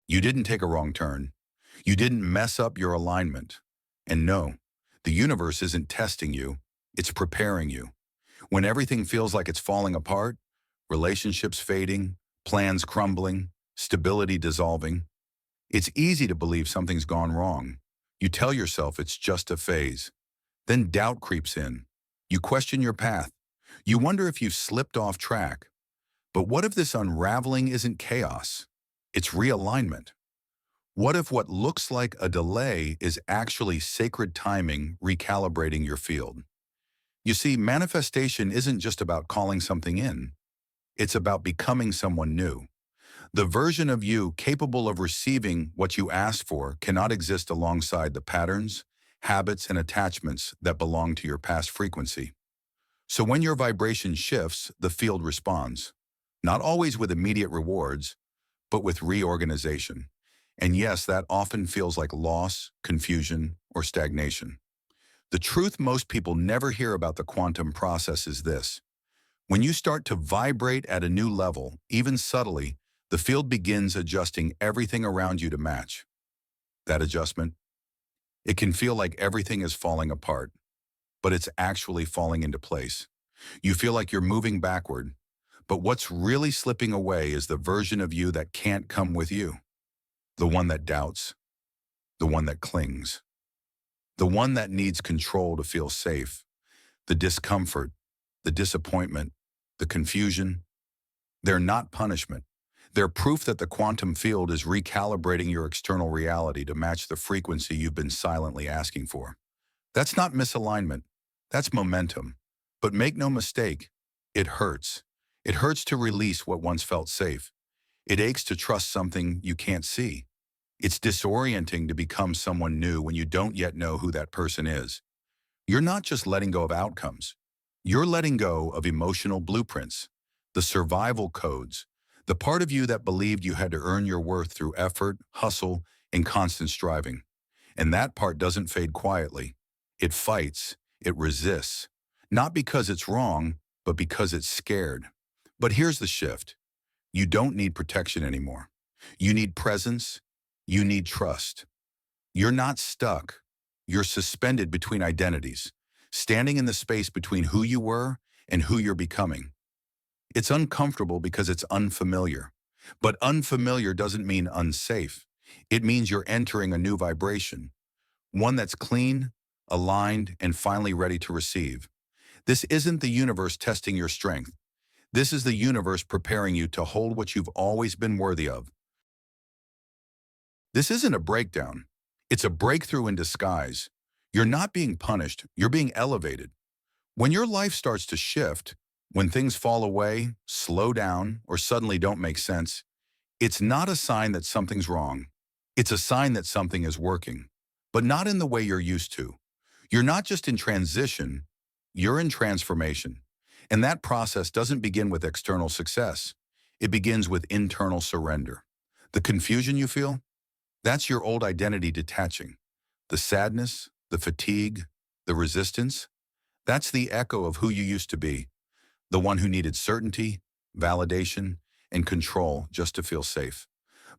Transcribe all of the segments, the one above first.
You didn't take a wrong turn. You didn't mess up your alignment. And no, the universe isn't testing you, it's preparing you. When everything feels like it's falling apart, relationships fading, plans crumbling, stability dissolving, it's easy to believe something's gone wrong. You tell yourself it's just a phase. Then doubt creeps in. You question your path. You wonder if you've slipped off track. But what if this unraveling isn't chaos? It's realignment. What if what looks like a delay is actually sacred timing recalibrating your field? You see, manifestation isn't just about calling something in. It's about becoming someone new. The version of you capable of receiving what you asked for cannot exist alongside the patterns, habits, and attachments that belong to your past frequency. So when your vibration shifts, the field responds. Not always with immediate rewards, but with reorganization. And yes, that often feels like loss, confusion, or stagnation. The truth most people never hear about the quantum process is this. When you start to vibrate at a new level, even subtly, the field begins adjusting everything around you to match. That adjustment, it can feel like everything is falling apart, but it's actually falling into place. You feel like you're moving backward, but what's really slipping away is the version of you that can't come with you. The one that doubts, the one that clings, the one that needs control to feel safe, the discomfort, the disappointment, the confusion. They're not punishment. They're proof that the quantum field is recalibrating your external reality to match the frequency you've been silently asking for. That's not misalignment. That's momentum. But make no mistake, it hurts. It hurts to release what once felt safe. It aches to trust something you can't see. It's disorienting to become someone new when you don't yet know who that person is. You're not just letting go of outcomes. You're letting go of emotional blueprints, the survival codes, the part of you that believed you had to earn your worth through effort, hustle, and constant striving. And that part doesn't fade quietly. It fights, it resists, not because it's wrong, but because it's scared. But here's the shift. You don't need protection anymore. You need presence. You need trust. You're not stuck. You're suspended between identities, standing in the space between who you were and who you're becoming. It's uncomfortable because it's unfamiliar. But unfamiliar doesn't mean unsafe. It means you're entering a new vibration, one that's clean, aligned, and finally ready to receive. This isn't the universe testing your strength. This is the universe preparing you to hold what you've always been worthy of. This isn't a breakdown. It's a breakthrough in disguise. You're not being punished. You're being elevated. When your life starts to shift, when things fall away, slow down, or suddenly don't make sense, it's not a sign that something's wrong. It's a sign that something is working, but not in the way you're used to. You're not just in transition, you're in transformation. And that process doesn't begin with external success. It begins with internal surrender. The confusion you feel, that's your old identity detaching. The sadness, the fatigue, the resistance, that's the echo of who you used to be. The one who needed certainty, validation, and control just to feel safe.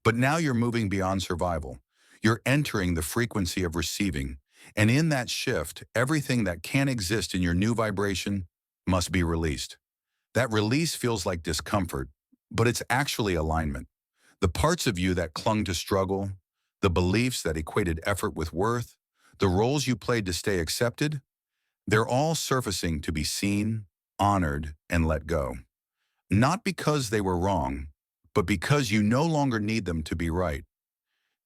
But now you're moving beyond survival. You're entering the frequency of receiving. And in that shift, everything that can exist in your new vibration must be released. That release feels like discomfort, but it's actually alignment. The parts of you that clung to struggle, the beliefs that equated effort with worth, the roles you played to stay accepted, they're all surfacing to be seen, honored, and let go. Not because they were wrong, but because you no longer need them to be right.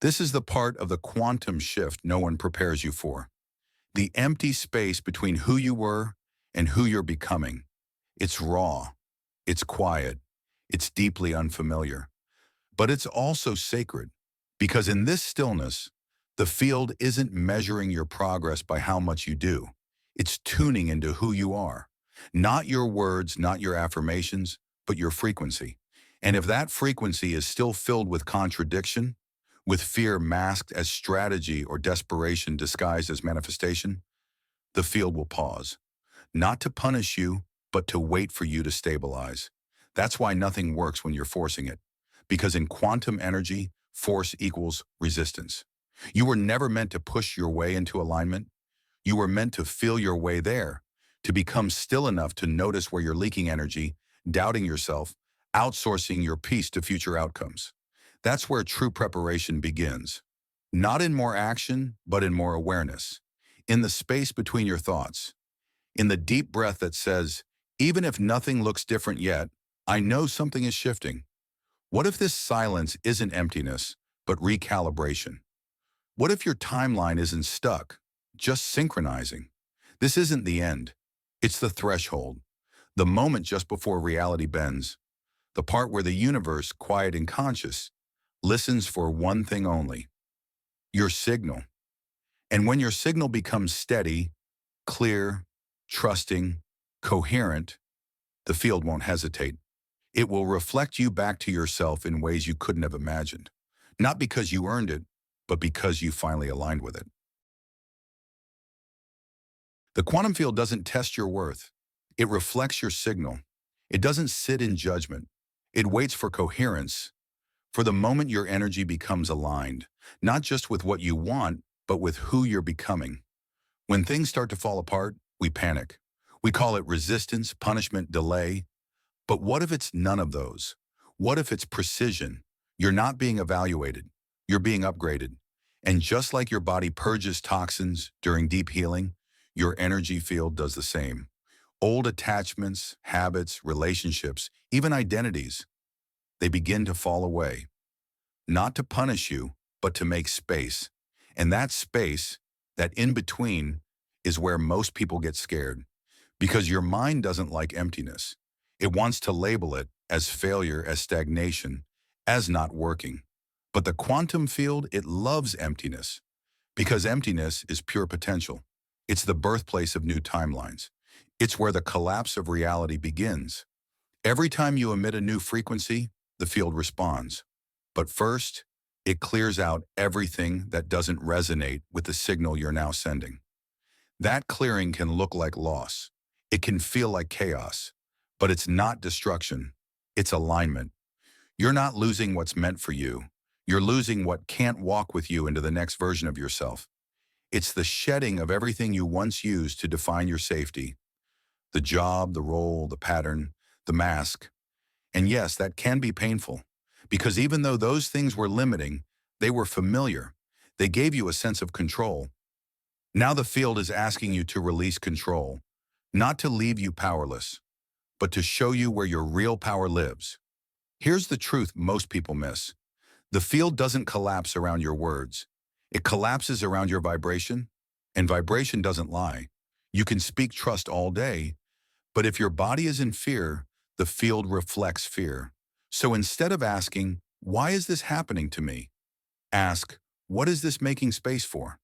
This is the part of the quantum shift no one prepares you for. The empty space between who you were and who you're becoming. It's raw, it's quiet, it's deeply unfamiliar. But it's also sacred, because in this stillness, the field isn't measuring your progress by how much you do. It's tuning into who you are. Not your words, not your affirmations, but your frequency. And if that frequency is still filled with contradiction, with fear masked as strategy or desperation disguised as manifestation, the field will pause. Not to punish you, but to wait for you to stabilize. That's why nothing works when you're forcing it. Because in quantum energy, force equals resistance. You were never meant to push your way into alignment. You were meant to feel your way there, to become still enough to notice where you're leaking energy, doubting yourself, outsourcing your peace to future outcomes. That's where true preparation begins. Not in more action, but in more awareness. In the space between your thoughts. In the deep breath that says, even if nothing looks different yet, I know something is shifting. What if this silence isn't emptiness, but recalibration? What if your timeline isn't stuck, just synchronizing? This isn't the end. It's the threshold, the moment just before reality bends, the part where the universe, quiet and conscious, listens for one thing only, your signal. And when your signal becomes steady, clear, trusting, coherent, the field won't hesitate. It will reflect you back to yourself in ways you couldn't have imagined. Not because you earned it, but because you finally aligned with it. The quantum field doesn't test your worth. It reflects your signal. It doesn't sit in judgment. It waits for coherence, for the moment your energy becomes aligned, not just with what you want, but with who you're becoming. When things start to fall apart, we panic. We call it resistance, punishment, delay. But what if it's none of those? What if it's precision? You're not being evaluated. You're being upgraded. And just like your body purges toxins during deep healing, your energy field does the same. Old attachments, habits, relationships, even identities, they begin to fall away. Not to punish you, but to make space. And that space, that in-between, is where most people get scared. Because your mind doesn't like emptiness. It wants to label it as failure, as stagnation, as not working. But the quantum field, it loves emptiness. Because emptiness is pure potential. It's the birthplace of new timelines. It's where the collapse of reality begins. Every time you emit a new frequency, the field responds. But first, it clears out everything that doesn't resonate with the signal you're now sending. That clearing can look like loss. It can feel like chaos. But it's not destruction. It's alignment. You're not losing what's meant for you. You're losing what can't walk with you into the next version of yourself. It's the shedding of everything you once used to define your safety. The job, the role, the pattern, the mask. And yes, that can be painful. Because even though those things were limiting, they were familiar. They gave you a sense of control. Now the field is asking you to release control. Not to leave you powerless, but to show you where your real power lives. Here's the truth most people miss. The field doesn't collapse around your words. It collapses around your vibration, and vibration doesn't lie. You can speak trust all day, but if your body is in fear, the field reflects fear. So instead of asking, why is this happening to me? Ask, what is this making space for?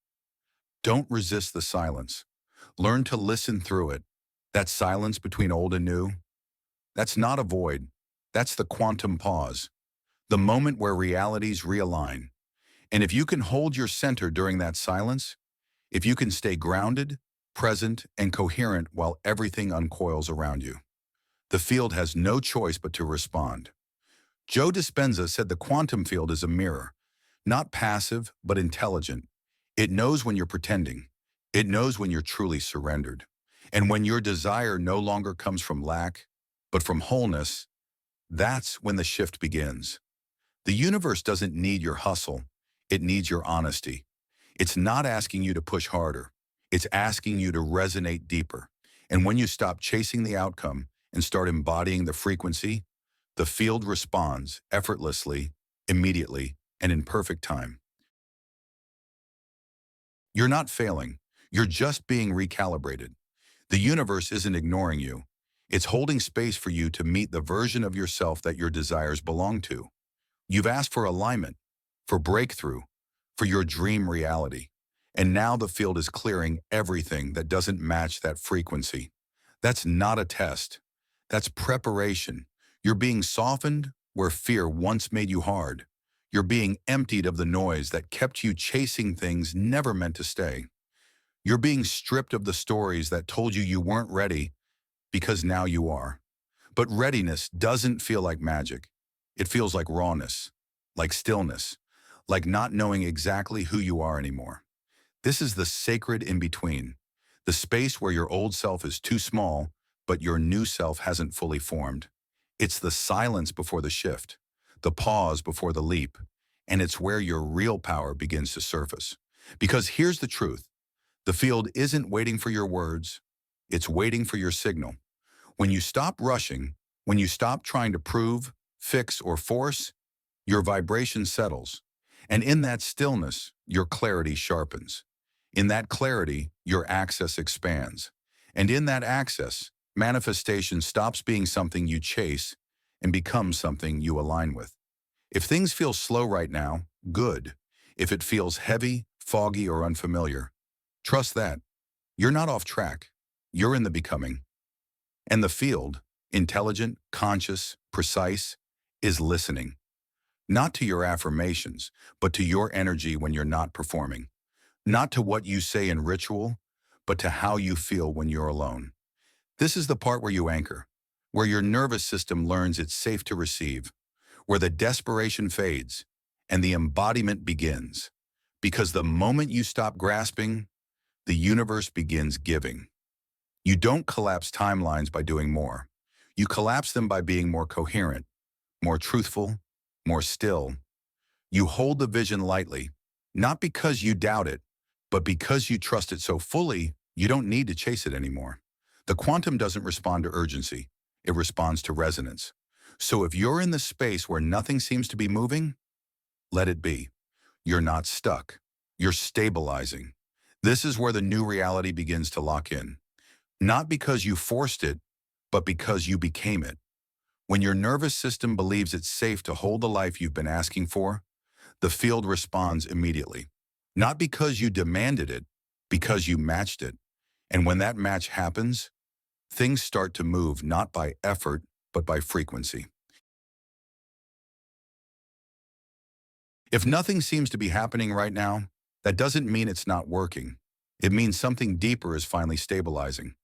Don't resist the silence. Learn to listen through it. That silence between old and new, that's not a void. That's the quantum pause, the moment where realities realign. And if you can hold your center during that silence, if you can stay grounded, present, and coherent while everything uncoils around you, the field has no choice but to respond. Joe Dispenza said the quantum field is a mirror, not passive, but intelligent. It knows when you're pretending. It knows when you're truly surrendered. And when your desire no longer comes from lack, but from wholeness, that's when the shift begins. The universe doesn't need your hustle. It needs your honesty. It's not asking you to push harder. It's asking you to resonate deeper. And when you stop chasing the outcome and start embodying the frequency, the field responds effortlessly, immediately, and in perfect time. You're not failing. You're just being recalibrated. The universe isn't ignoring you. It's holding space for you to meet the version of yourself that your desires belong to. You've asked for alignment, for breakthrough, for your dream reality. And now the field is clearing everything that doesn't match that frequency. That's not a test. That's preparation. You're being softened where fear once made you hard. You're being emptied of the noise that kept you chasing things never meant to stay. You're being stripped of the stories that told you you weren't ready, because now you are. But readiness doesn't feel like magic. It feels like rawness, like stillness, like not knowing exactly who you are anymore. This is the sacred in-between, the space where your old self is too small, but your new self hasn't fully formed. It's the silence before the shift, the pause before the leap, and it's where your real power begins to surface. Because here's the truth, the field isn't waiting for your words, it's waiting for your signal. When you stop rushing, when you stop trying to prove, fix, or force, your vibration settles. And in that stillness, your clarity sharpens. In that clarity, your access expands. And in that access, manifestation stops being something you chase and becomes something you align with. If things feel slow right now, good. If it feels heavy, foggy, or unfamiliar, trust that. You're not off track. You're in the becoming. And the field, intelligent, conscious, precise, is listening. Not to your affirmations, but to your energy when you're not performing. Not to what you say in ritual, but to how you feel when you're alone. This is the part where you anchor, where your nervous system learns it's safe to receive, where the desperation fades and the embodiment begins. Because the moment you stop grasping, the universe begins giving. You don't collapse timelines by doing more. You collapse them by being more coherent, more truthful, more still. You hold the vision lightly, not because you doubt it, but because you trust it so fully, you don't need to chase it anymore. The quantum doesn't respond to urgency. It responds to resonance. So if you're in the space where nothing seems to be moving, let it be. You're not stuck. You're stabilizing. This is where the new reality begins to lock in. Not because you forced it, but because you became it. When your nervous system believes it's safe to hold the life you've been asking for, the field responds immediately. Not because you demanded it, because you matched it. And when that match happens, things start to move not by effort, but by frequency. If nothing seems to be happening right now, that doesn't mean it's not working. It means something deeper is finally stabilizing.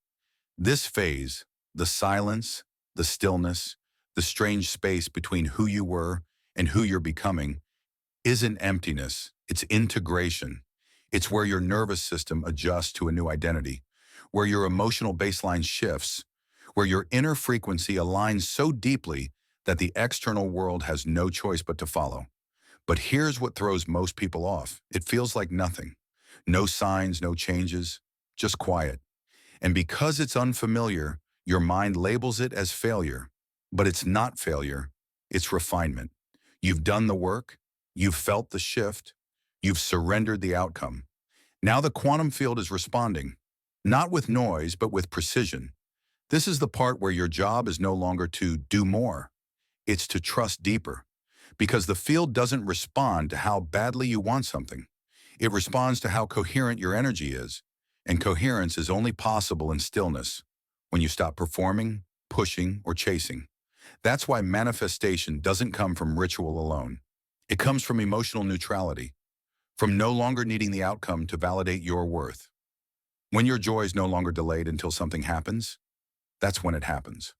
This phase, the silence, the stillness, the strange space between who you were and who you're becoming, isn't emptiness, it's integration. It's where your nervous system adjusts to a new identity, where your emotional baseline shifts, where your inner frequency aligns so deeply that the external world has no choice but to follow. But here's what throws most people off. It feels like nothing. No signs, no changes, just quiet. And because it's unfamiliar, your mind labels it as failure. But it's not failure, it's refinement. You've done the work, you've felt the shift, you've surrendered the outcome. Now the quantum field is responding, not with noise, but with precision. This is the part where your job is no longer to do more, it's to trust deeper. Because the field doesn't respond to how badly you want something. It responds to how coherent your energy is. And coherence is only possible in stillness, when you stop performing, pushing, or chasing. That's why manifestation doesn't come from ritual alone. It comes from emotional neutrality, from no longer needing the outcome to validate your worth. When your joy is no longer delayed until something happens, that's when it happens.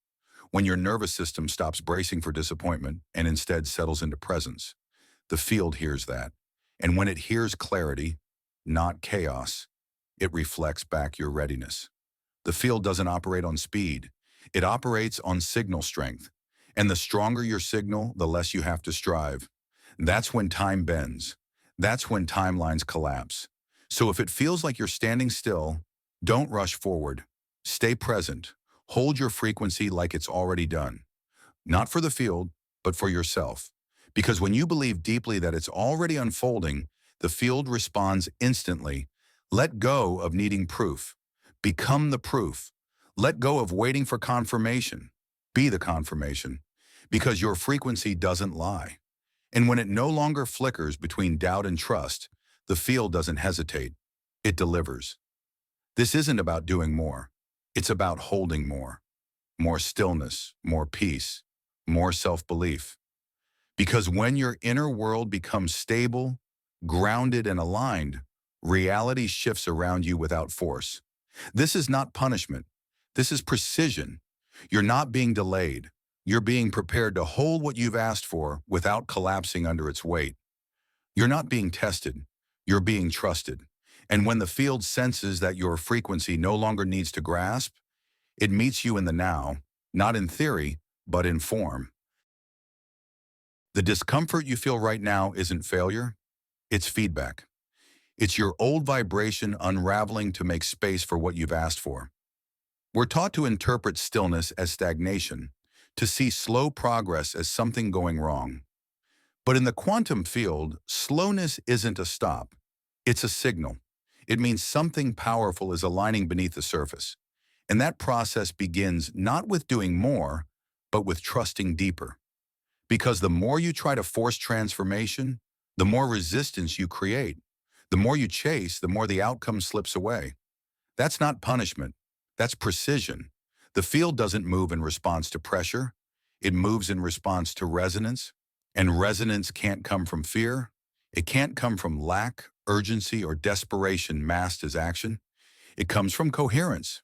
When your nervous system stops bracing for disappointment and instead settles into presence, the field hears that. And when it hears clarity, not chaos, it reflects back your readiness. The field doesn't operate on speed. It operates on signal strength. And the stronger your signal, the less you have to strive. That's when time bends. That's when timelines collapse. So if it feels like you're standing still, don't rush forward. Stay present. Hold your frequency like it's already done. Not for the field, but for yourself. Because when you believe deeply that it's already unfolding, the field responds instantly. Let go of needing proof. Become the proof. Let go of waiting for confirmation. Be the confirmation. Because your frequency doesn't lie. And when it no longer flickers between doubt and trust, the field doesn't hesitate. It delivers. This isn't about doing more. It's about holding more. More stillness, more peace, more self-belief. Because when your inner world becomes stable, grounded, and aligned, reality shifts around you without force. This is not punishment. This is precision. You're not being delayed. You're being prepared to hold what you've asked for without collapsing under its weight. You're not being tested, you're being trusted. And when the field senses that your frequency no longer needs to grasp, it meets you in the now, not in theory, but in form. The discomfort you feel right now isn't failure, it's feedback. It's your old vibration unraveling to make space for what you've asked for. We're taught to interpret stillness as stagnation, to see slow progress as something going wrong. But in the quantum field, slowness isn't a stop. It's a signal. It means something powerful is aligning beneath the surface. And that process begins not with doing more, but with trusting deeper. Because the more you try to force transformation, the more resistance you create. The more you chase, the more the outcome slips away. That's not punishment. That's precision. The field doesn't move in response to pressure. It moves in response to resonance. And resonance can't come from fear. It can't come from lack, urgency, or desperation masked as action. It comes from coherence.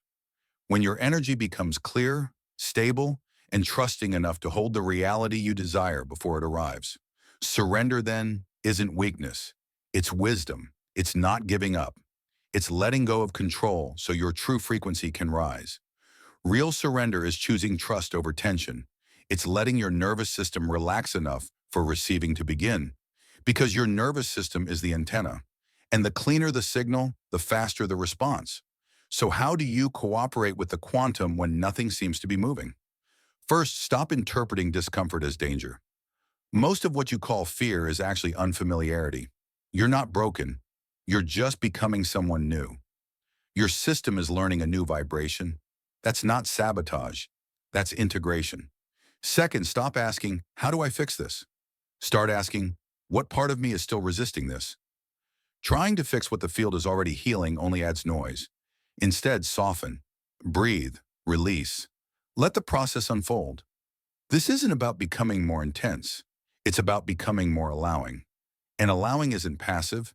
When your energy becomes clear, stable, and trusting enough to hold the reality you desire before it arrives. Surrender, then, isn't weakness. It's wisdom. It's not giving up. It's letting go of control so your true frequency can rise. Real surrender is choosing trust over tension. It's letting your nervous system relax enough for receiving to begin. Because your nervous system is the antenna. And the cleaner the signal, the faster the response. So how do you cooperate with the quantum when nothing seems to be moving? First, stop interpreting discomfort as danger. Most of what you call fear is actually unfamiliarity. You're not broken. You're just becoming someone new. Your system is learning a new vibration. That's not sabotage. That's integration. Second, stop asking, how do I fix this? Start asking, what part of me is still resisting this? Trying to fix what the field is already healing only adds noise. Instead, soften, breathe, release. Let the process unfold. This isn't about becoming more intense. It's about becoming more allowing. And allowing isn't passive.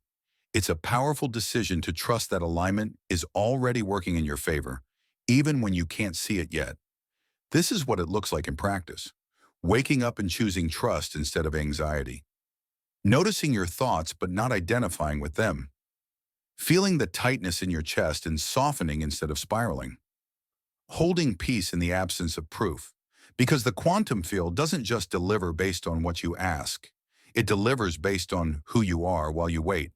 It's a powerful decision to trust that alignment is already working in your favor, even when you can't see it yet. This is what it looks like in practice. Waking up and choosing trust instead of anxiety. Noticing your thoughts but not identifying with them. Feeling the tightness in your chest and softening instead of spiraling. Holding peace in the absence of proof. Because the quantum field doesn't just deliver based on what you ask. It delivers based on who you are while you wait.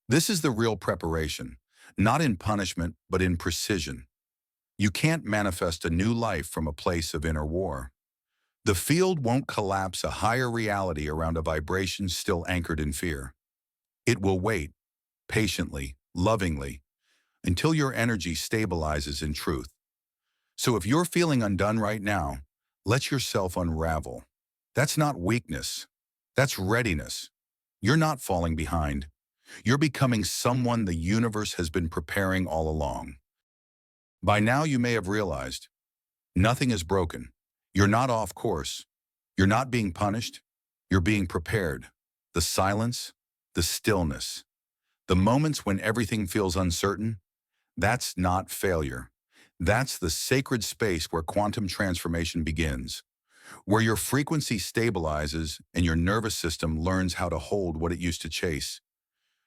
This is the real preparation, not in punishment, but in precision. You can't manifest a new life from a place of inner war. The field won't collapse a higher reality around a vibration still anchored in fear. It will wait, patiently, lovingly, until your energy stabilizes in truth. So if you're feeling undone right now, let yourself unravel. That's not weakness. That's readiness. You're not falling behind. You're becoming someone the universe has been preparing all along. By now you may have realized, nothing is broken. You're not off course. You're not being punished. You're being prepared. The silence, the stillness, the moments when everything feels uncertain, that's not failure. That's the sacred space where quantum transformation begins, where your frequency stabilizes and your nervous system learns how to hold what it used to chase.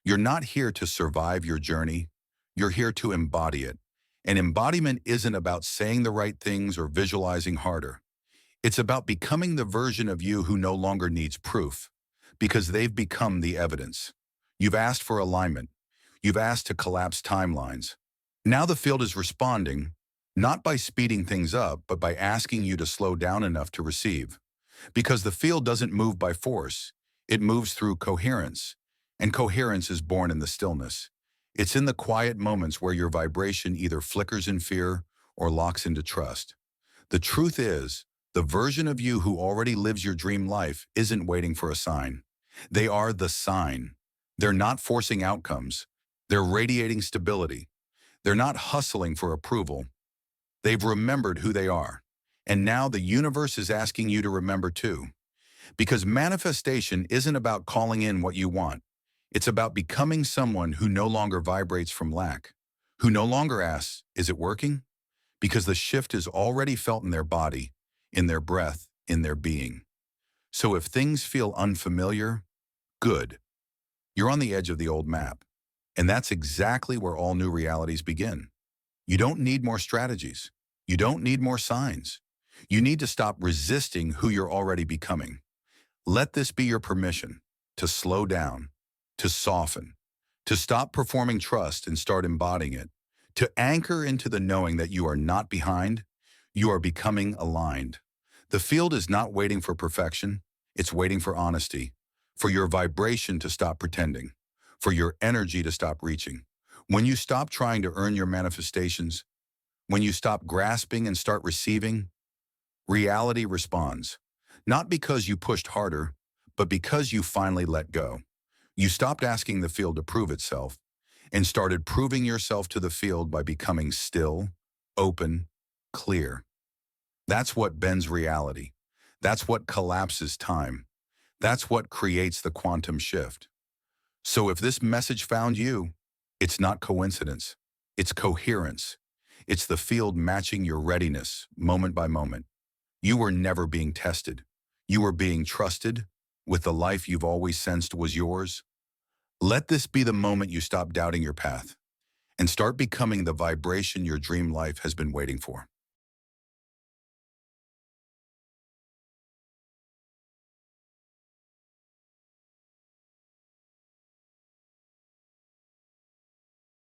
You're not here to survive your journey. You're here to embody it. And embodiment isn't about saying the right things or visualizing harder. It's about becoming the version of you who no longer needs proof, because they've become the evidence. You've asked for alignment. You've asked to collapse timelines. Now the field is responding, not by speeding things up, but by asking you to slow down enough to receive. Because the field doesn't move by force. It moves through coherence. And coherence is born in the stillness. It's in the quiet moments where your vibration either flickers in fear or locks into trust. The truth is, the version of you who already lives your dream life isn't waiting for a sign. They are the sign. They're not forcing outcomes. They're radiating stability. They're not hustling for approval. They've remembered who they are. And now the universe is asking you to remember too. Because manifestation isn't about calling in what you want. It's about becoming someone who no longer vibrates from lack, who no longer asks, is it working? Because the shift is already felt in their body, in their breath, in their being. So if things feel unfamiliar, good. You're on the edge of the old map. And that's exactly where all new realities begin. You don't need more strategies. You don't need more signs. You need to stop resisting who you're already becoming. Let this be your permission to slow down, to soften, to stop performing trust and start embodying it, to anchor into the knowing that you are not behind, you are becoming aligned. The field is not waiting for perfection, it's waiting for honesty, for your vibration to stop pretending, for your energy to stop reaching. When you stop trying to earn your manifestations, when you stop grasping and start receiving, reality responds. Not because you pushed harder, but because you finally let go. You stopped asking the field to prove itself and started proving yourself to the field by becoming still, open, clear. That's what bends reality. That's what collapses time. That's what creates the quantum shift. So if this message found you, it's not coincidence. It's coherence. It's the field matching your readiness, moment by moment. You were never being tested. You were being trusted with the life you've always sensed was yours. Let this be the moment you stop doubting your path and start becoming the vibration your dream life has been waiting for.